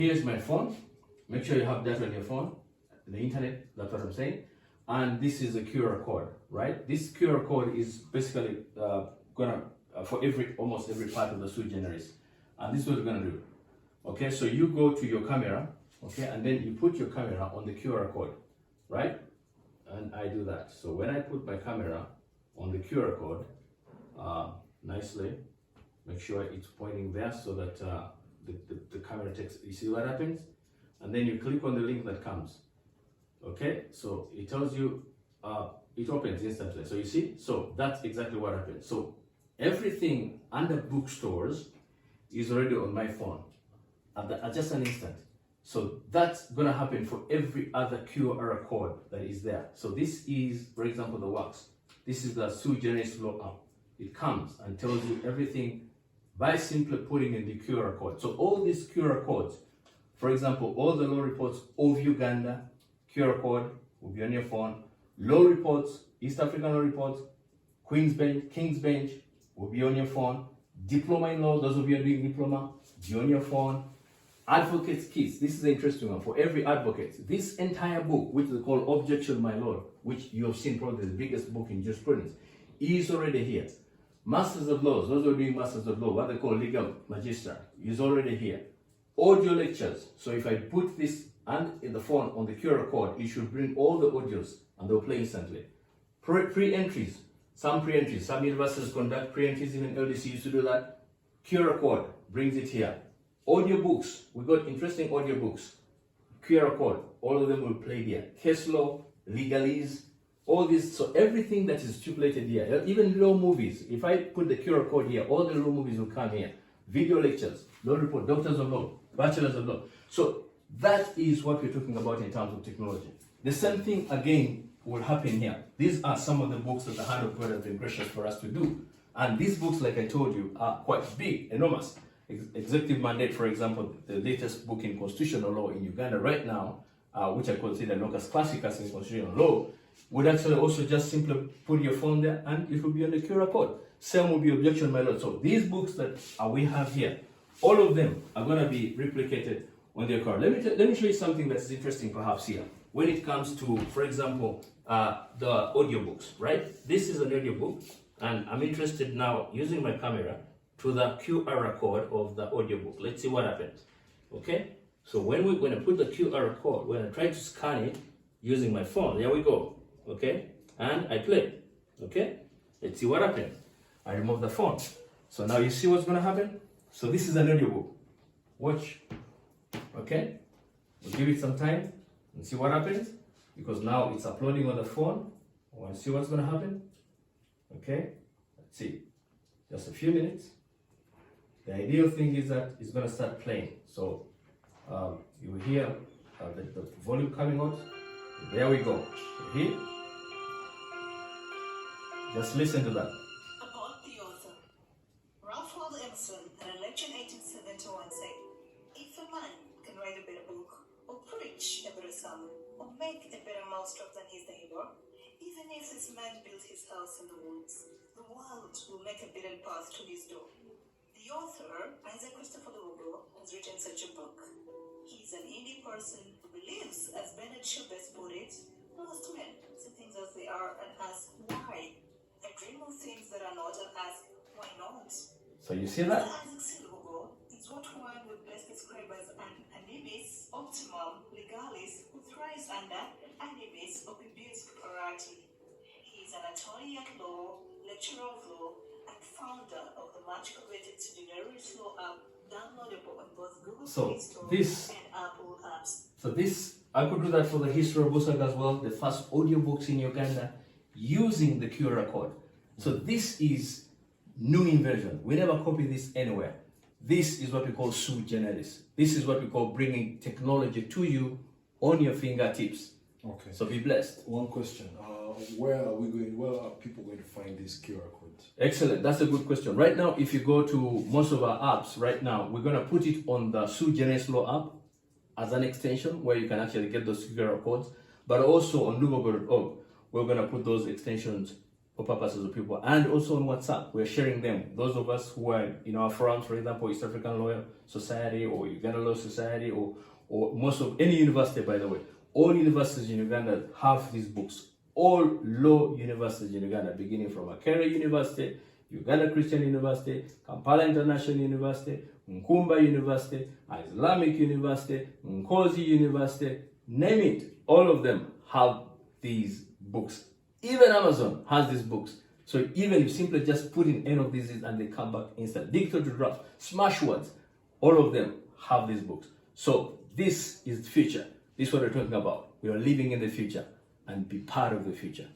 Here's my phone. Make sure you have that on your phone, the internet, that's what I'm saying. And this is a QR code, right? This QR code is basically gonna, for almost every part of the sui generis. And this is what we're gonna do. Okay, so you go to your camera, okay, and then you put your camera on the QR code, right? And I do that. So when I put my camera on the QR code, nicely, make sure it's pointing there so that the camera takes, you see what happens? And then you click on the link that comes. Okay, so it tells you, it opens instantly. So you see, so that's exactly what happens. So everything under bookstores is already on my phone at just an instant. So that's gonna happen for every other QR code that is there. So this is, for example, the works. This is the sui generis law app. It comes and tells you everything by simply putting in the QR code. So all these QR codes, for example, all the law reports of Uganda, QR code will be on your phone. Law reports, East African law reports, Queen's Bench, King's Bench will be on your phone. Diploma in law, those of you who are doing diploma, be on your phone. Advocate's Keys, this is an interesting one for every advocate. This entire book, which is called Objection, My Lord, which you have seen probably the biggest book in jurisprudence, is already here. Masters of Laws, those who are doing Masters of Law, what they call legal magister, is already here. Audio lectures, so if I put this and in the phone on the QR code, it should bring all the audios and they'll play instantly. Pre-entries, some universities conduct pre-entries, even LDC used to do that. QR code brings it here. Audiobooks, we got interesting audiobooks. QR code, all of them will play here. Case law, legalese, all this, so everything that is stipulated here, even law movies, if I put the QR code here, all the law movies will come here. Video lectures, law report, doctors of law, bachelors of law. So that is what we're talking about in terms of technology. The same thing again will happen here. These are some of the books that the hand of God has been gracious for us to do. And these books, like I told you, are quite big, enormous. Executive Mandate, for example, the latest book in constitutional law in Uganda right now, which I consider locus classicus in constitutional law, would actually also just simply put your phone there and it will be on the QR code. Same will be Objection, My Lord. So these books that we have here, all of them are going to be replicated on their card. Let me show you something that's interesting perhaps here. When it comes to, for example, the audiobooks, right? This is an audiobook, and I'm interested now using my camera to the QR code of the audiobook. Let's see what happens. Okay? So when I put the QR code, when I try to scan it using my phone, there we go. Okay? And I play. Okay? Let's see what happens. I remove the phone. So now you see what's going to happen? So this is an audiobook. Watch. Okay? We'll give it some time and see what happens, because now it's uploading on the phone. I want to see what's going to happen. Okay? Let's see. Just a few minutes. The ideal thing is that it's going to start playing. So you will hear the volume coming out. There we go. Here. Just listen to that. About the author. Ralph Waldo Emerson, in a lecture in 1871, said, "If a man can write a better book, or preach a better sermon, or make a better mousetrap than his neighbor, even if this man built his house in the woods, the world will make a better path to his door." The author, Isaac Christopher Lugo, has written such a book. He's an indie person who believes, as Bernard Shaw best put it, most men see things as they are and ask why. I dream of things that are not and ask why not. So you see that? Isaac C. Lugo is what one would best describe as an animus optimum legalis who thrives under animus opimius preparati. He is an attorney at law, lecturer of law, and founder of the much coveted Generis Law app, downloadable on both Google Play Store and Apple apps. So this, I could do that for the history of Busaga as well, the first audiobooks in Uganda using the QR code. So this is new inversion. We never copy this anywhere. This is what we call sui generis. This is what we call bringing technology to you on your fingertips. Okay. So be blessed. One question. Where are people going to find these QR codes? Excellent. That's a good question. Right now, if you go to most of our apps right now, we're going to put it on the Sui Generis Law app as an extension where you can actually get those QR codes. But also on Lugo.org, we're going to put those extensions for purposes of people, and also on WhatsApp. We're sharing them. Those of us who are in our forums, for example, East African Lawyer Society or Uganda Law Society, or most of any university, by the way, all universities in Uganda have these books. All law universities in Uganda, beginning from Makerere University, Uganda Christian University, Kampala International University, Nkumba University, Islamic University, Nkozi University, name it, all of them have these books. Even Amazon has these books. So even if you simply just put in any of these and they come back instant. Digital to draft, Smashwords, all of them have these books. So this is the future. This is what we're talking about. We are living in the future and be part of the future.